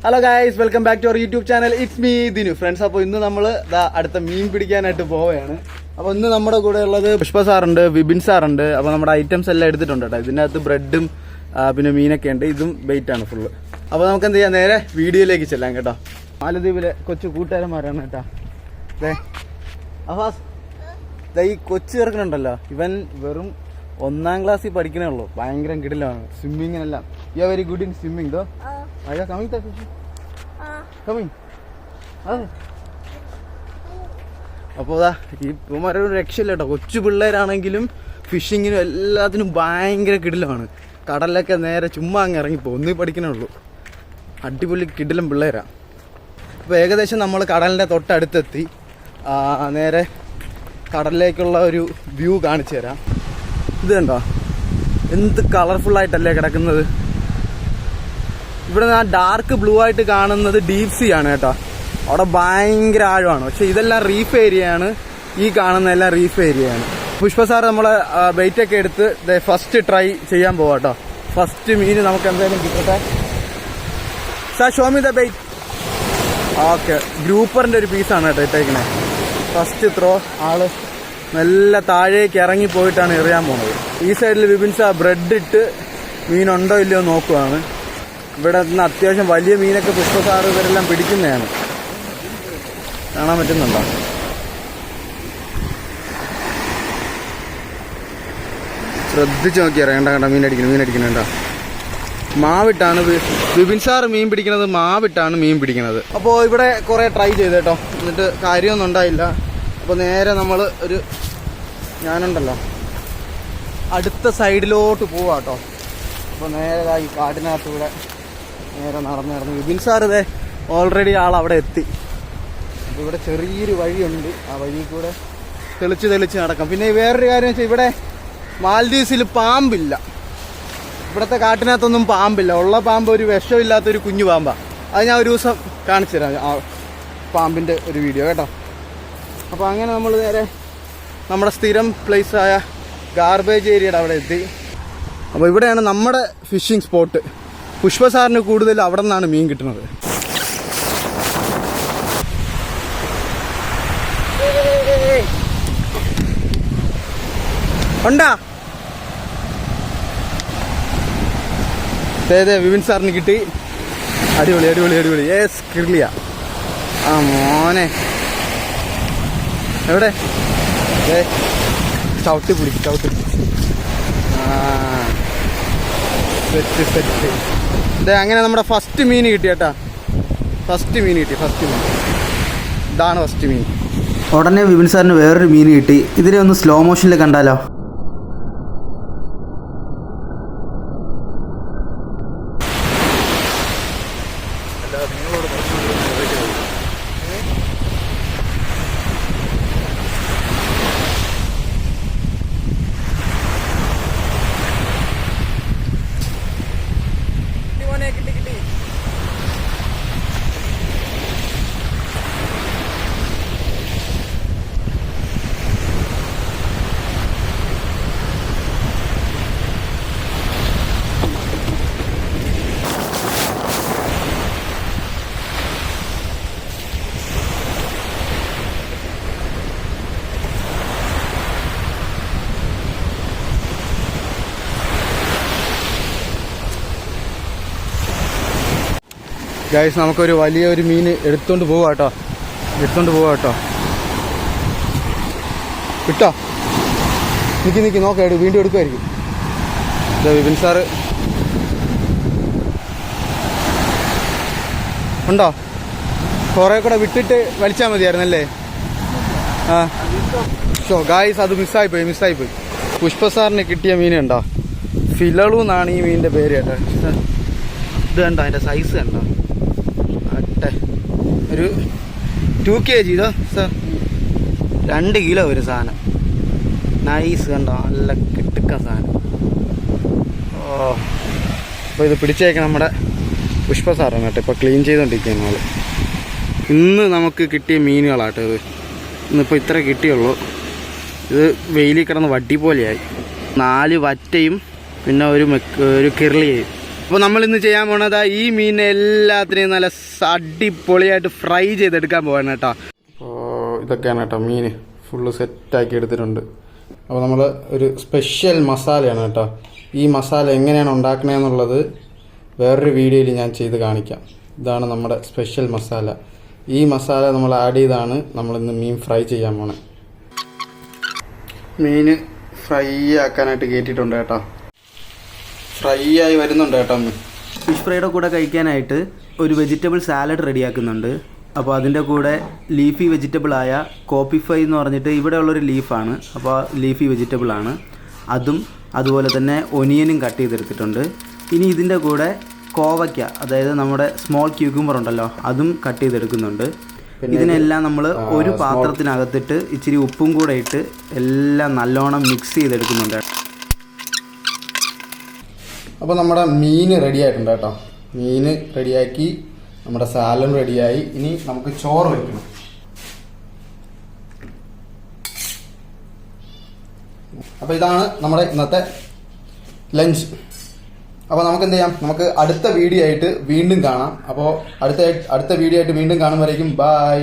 Hello guys, welcome back to our YouTube channel. It's me Dinu friends. അപ്പോൾ ഇന്ന് നമ്മൾ അടുത്ത മീൻ പിടിക്കാനായിട്ട് പോവുകയാണ്. അപ്പോൾ ഇന്ന് നമ്മുടെ കൂടെ ഉള്ളത് പുഷ്പ സാറുണ്ട്, വിപിൻ സാറുണ്ട്. അപ്പോൾ നമ്മുടെ ഐറ്റംസ് എല്ലാം എടുത്തിട്ടുണ്ട് കേട്ടോ. ഇതിൻ്റെ അകത്ത് ബ്രെഡും പിന്നെ മീനൊക്കെ ഉണ്ട്. ഇതും വെയിറ്റ് ആണ് ഫുള്ള്. അപ്പോൾ നമുക്ക് എന്ത് ചെയ്യാം, നേരെ വീഡിയോയിലേക്ക് ചെല്ലാം കേട്ടോ. മാലദ്വീപിലെ കൊച്ചു കൂട്ടുകാരന്മാരാണ് കേട്ടോ. അഫാസ്, ഈ കൊച്ചു ചേർക്കണുണ്ടല്ലോ, ഇവൻ വെറും 1ാം ക്ലാസ്സിൽ പഠിക്കണേ ഉള്ളൂ. ഭയങ്കര കിടിലാണ് സ്വിമ്മിങ്ങിനെല്ലാം. You are very good in swimming though. അപ്പോൾ ഈ പൂമാരൊരു രക്ഷയില്ല കേട്ടോ. കൊച്ചു പിള്ളേരാണെങ്കിലും ഫിഷിങ്ങിനും എല്ലാത്തിനും ഭയങ്കര കിടിലാണ്. കടലിലൊക്കെ നേരെ ചുമ്മാ അങ്ങ് ഇറങ്ങിപ്പോ. ഒന്നീ പഠിക്കണേ ഉള്ളൂ. അടിപൊളി കിടിലം പിള്ളേരാണ്. അപ്പോൾ ഏകദേശം നമ്മൾ കടലിൻ്റെ തൊട്ടടുത്തെത്തി. നേരെ കടലിലേക്കുള്ള ഒരു വ്യൂ കാണിച്ചു തരാം. ഇത് കണ്ടോ, എന്ത് കളർഫുള്ളായിട്ടല്ലേ കിടക്കുന്നത്. ഇവിടെ ആ ഡാർക്ക് ബ്ലൂ ആയിട്ട് കാണുന്നത് ഡീപ് സീ ആണ് കേട്ടോ. അവിടെ ഭയങ്കര ആഴമാണ്. പക്ഷെ ഇതെല്ലാം റീഫ് ഏരിയയാണ്. ഈ കാണുന്നതെല്ലാം റീഫ് ഏരിയയാണ്. പുഷ്പ സാർ നമ്മളെ ബെയ്റ്റൊക്കെ എടുത്ത് ഫസ്റ്റ് ട്രൈ ചെയ്യാൻ പോവാ കേട്ടോ. ഫസ്റ്റ് മീൻ നമുക്ക് എന്തായാലും കിട്ടട്ടെ. Sir show me the bait. Okay, ഗ്രൂപ്പറിന്റെ ഒരു പീസാണ് കേട്ടോ ഇട്ടേക്കണേ. ഫസ്റ്റ് ത്രോ ആള് നല്ല താഴേക്ക് ഇറങ്ങി പോയിട്ടാണ് എറിയാൻ പോകുന്നത്. ഈ സൈഡിൽ വിപിൻ സാർ ബ്രെഡ് ഇട്ട് മീനുണ്ടോ ഇല്ലയോ നോക്കുവാണ്. ഇവിടെ നിന്ന് അത്യാവശ്യം വലിയ മീനൊക്കെ പുഷ്പ സാറ് ഇവരെല്ലാം പിടിക്കുന്നതാണ്. കാണാൻ പറ്റുന്നുണ്ടോ? ശ്രദ്ധിച്ച് നോക്കിയാ കണ്ട മീനടിക്കുന്നുണ്ടോ. മാവിട്ടാണ് വിപിൻ സാറ് മീൻ പിടിക്കുന്നത്. മാവിട്ടാണ് മീൻ പിടിക്കുന്നത്. അപ്പോൾ ഇവിടെ കുറേ ട്രൈ ചെയ്ത് കേട്ടോ. എന്നിട്ട് കാര്യമൊന്നും ഉണ്ടായില്ല. അപ്പോൾ നേരെ നമ്മൾ ഞാനുണ്ടല്ലോ അടുത്ത സൈഡിലോട്ട് പോവാ കേട്ടോ. അപ്പോൾ നേരെ ഈ കാട്ടിനകത്തൂടെ നേരെ നടന്ന് വിപിൻ സാർ ഇതേ ഓൾറെഡി അവിടെ എത്തി. അപ്പോൾ ഇവിടെ ചെറിയൊരു വഴിയുണ്ട്. ആ വഴി കൂടെ തെളിച്ച് നടക്കാം. പിന്നെ വേറൊരു കാര്യം വെച്ചാൽ ഇവിടെ മാൽദീവ്സിൽ പാമ്പില്ല. ഇവിടുത്തെ കാട്ടിനകത്തൊന്നും പാമ്പില്ല. ഉള്ള പാമ്പ് ഒരു വിഷമില്ലാത്തൊരു കുഞ്ഞു പാമ്പാണ്. അത് ഞാൻ ഒരു ദിവസം കാണിച്ചു തരാം, ആ പാമ്പിൻ്റെ ഒരു വീഡിയോ കേട്ടോ. അപ്പോൾ അങ്ങനെ നമ്മൾ നേരെ നമ്മുടെ സ്ഥിരം പ്ലേസായ ഗാർബേജ് ഏരിയയുടെ അവിടെ എത്തി. അപ്പോൾ ഇവിടെയാണ് നമ്മുടെ ഫിഷിംഗ് സ്പോട്ട്. പുഷ്പ സാറിന് കൂടുതൽ അവിടെ നിന്നാണ് മീൻ കിട്ടുന്നത്. ഉണ്ടാ അതെ വിപിൻ സാറിന് കിട്ടി. അടിപൊളി. യെസ്, കിർലിയ. ആ മോനെ എവിടെ? ചവിട്ടി പിടിച്ച് സെറ്റ്. ഇതേ അങ്ങനെ നമ്മുടെ ഫസ്റ്റ് മീൻ കിട്ടി കേട്ടാ. ഫസ്റ്റ് മീൻ ഇതാണ് ഫസ്റ്റ് മീൻ. ഉടനെ വിപിൻ സാറിന് വേറൊരു മീൻ കിട്ടി. ഇതിനെ ഒന്ന് സ്ലോ മോഷനിൽ കണ്ടാലോ? കിട്ടി. ഗൈസ്, നമുക്കൊരു വലിയൊരു മീൻ എടുത്തോണ്ട് പോവാ കേട്ടോ. കിട്ടോ? നിക്ക് നോക്കാം. വീണ്ടും എടുക്കുമായിരിക്കും. വിപിൻ സാറ് ഉണ്ടോ? കുറെ കൂടെ വിട്ടിട്ട് വലിച്ചാൽ മതിയായിരുന്നല്ലേ? ഗൈസ്, അത് മിസ്സായിപ്പോയി. പുഷ്പ സാറിന് കിട്ടിയ മീനുണ്ടോ? ഫിലളു എന്നാണ് ഈ മീനിന്റെ പേര് കേട്ടോ. ഇത് കണ്ടോ, അതിന്റെ സൈസ് കണ്ടോ? ഒരു 2 kg ഇതോ സാർ, 2 കിലോ ഒരു സാധനം. നൈസ് കണ്ടോ, നല്ല കിട്ടുക്ക സാധനം. അപ്പോൾ ഇത് പിടിച്ചേക്കാം നമ്മുടെ പുഷ്പ സാറാണ് കേട്ടോ. ഇപ്പോൾ ക്ലീൻ ചെയ്തുകൊണ്ടിരിക്കുകയാണ് നമ്മൾ. ഇന്ന് നമുക്ക് കിട്ടിയ മീനുകളാട്ടോ ഇത്. ഇന്നിപ്പോൾ ഇത്ര കിട്ടിയുള്ളൂ. ഇത് വെയിലിൽ കിടന്ന് വട്ടി പോലെയായി. 4 വറ്റയും പിന്നെ ഒരു കിർലിയും അപ്പോൾ നമ്മൾ ഇന്ന് ചെയ്യാൻ പോണത് ഈ മീനിനെ എല്ലാത്തിനെയും നല്ല അടിപൊളിയായിട്ട് ഫ്രൈ ചെയ്തെടുക്കാൻ പോവാണ് കേട്ടോ. അപ്പോൾ ഇതൊക്കെയാണ് കേട്ടോ മീൻ ഫുള്ള് സെറ്റാക്കി എടുത്തിട്ടുണ്ട്. അപ്പോൾ നമ്മൾ ഒരു സ്പെഷ്യൽ മസാലയാണ് കേട്ടോ. ഈ മസാല എങ്ങനെയാണ് ഉണ്ടാക്കണതെന്നുള്ളത് വേറൊരു വീഡിയോയിൽ ഞാൻ ചെയ്ത് കാണിക്കാം. ഇതാണ് നമ്മുടെ സ്പെഷ്യൽ മസാല. ഈ മസാല നമ്മൾ ആഡ് ചെയ്താണ് നമ്മളിന്ന് മീൻ ഫ്രൈ ചെയ്യാൻ പോണേ. മീൻ ഫ്രൈ ആക്കാനായിട്ട് കയറ്റിയിട്ടുണ്ട് കേട്ടോ. ഫ്രൈ ആയി വരുന്നുണ്ട് കേട്ടോ. ഫിഷ് ഫ്രൈയുടെ കൂടെ കഴിക്കാനായിട്ട് ഒരു വെജിറ്റബിൾ സാലഡ് റെഡിയാക്കുന്നുണ്ട്. അപ്പോൾ അതിൻ്റെ കൂടെ ലീഫി വെജിറ്റബിളായ കോപ്പിഫൈ എന്ന് പറഞ്ഞിട്ട് ഇവിടെയുള്ളൊരു ലീഫാണ്. അപ്പോൾ ലീഫി വെജിറ്റബിളാണ് അതും. അതുപോലെ തന്നെ ഒനിയനും കട്ട് ചെയ്തെടുത്തിട്ടുണ്ട്. ഇനി ഇതിൻ്റെ കൂടെ കോവയ്ക്ക, അതായത് നമ്മുടെ സ്മോൾ ക്യൂക്കുംബർ ഉണ്ടല്ലോ, അതും കട്ട് ചെയ്തെടുക്കുന്നുണ്ട്. ഇതിനെല്ലാം നമ്മൾ ഒരു പാത്രത്തിനകത്തിട്ട് ഇച്ചിരി ഉപ്പും കൂടെ ഇട്ട് എല്ലാം നല്ലോണം മിക്സ് ചെയ്തെടുക്കുന്നുണ്ട്. അപ്പോൾ നമ്മുടെ മീൻ റെഡി ആയിട്ടുണ്ട് കേട്ടോ. മീൻ റെഡിയാക്കി, നമ്മുടെ സാലഡ് റെഡിയായി. ഇനി നമുക്ക് ചോറ് വയ്ക്കണം. അപ്പോൾ ഇതാണ് നമ്മുടെ ഇന്നത്തെ ലഞ്ച്. അപ്പോൾ നമുക്ക് എന്ത് ചെയ്യാം, നമുക്ക് അടുത്ത വീഡിയോ ആയിട്ട് വീണ്ടും കാണാം. അപ്പോൾ അടുത്ത വീഡിയോ ആയിട്ട് വീണ്ടും കാണുമ്പോഴേക്കും ബൈ.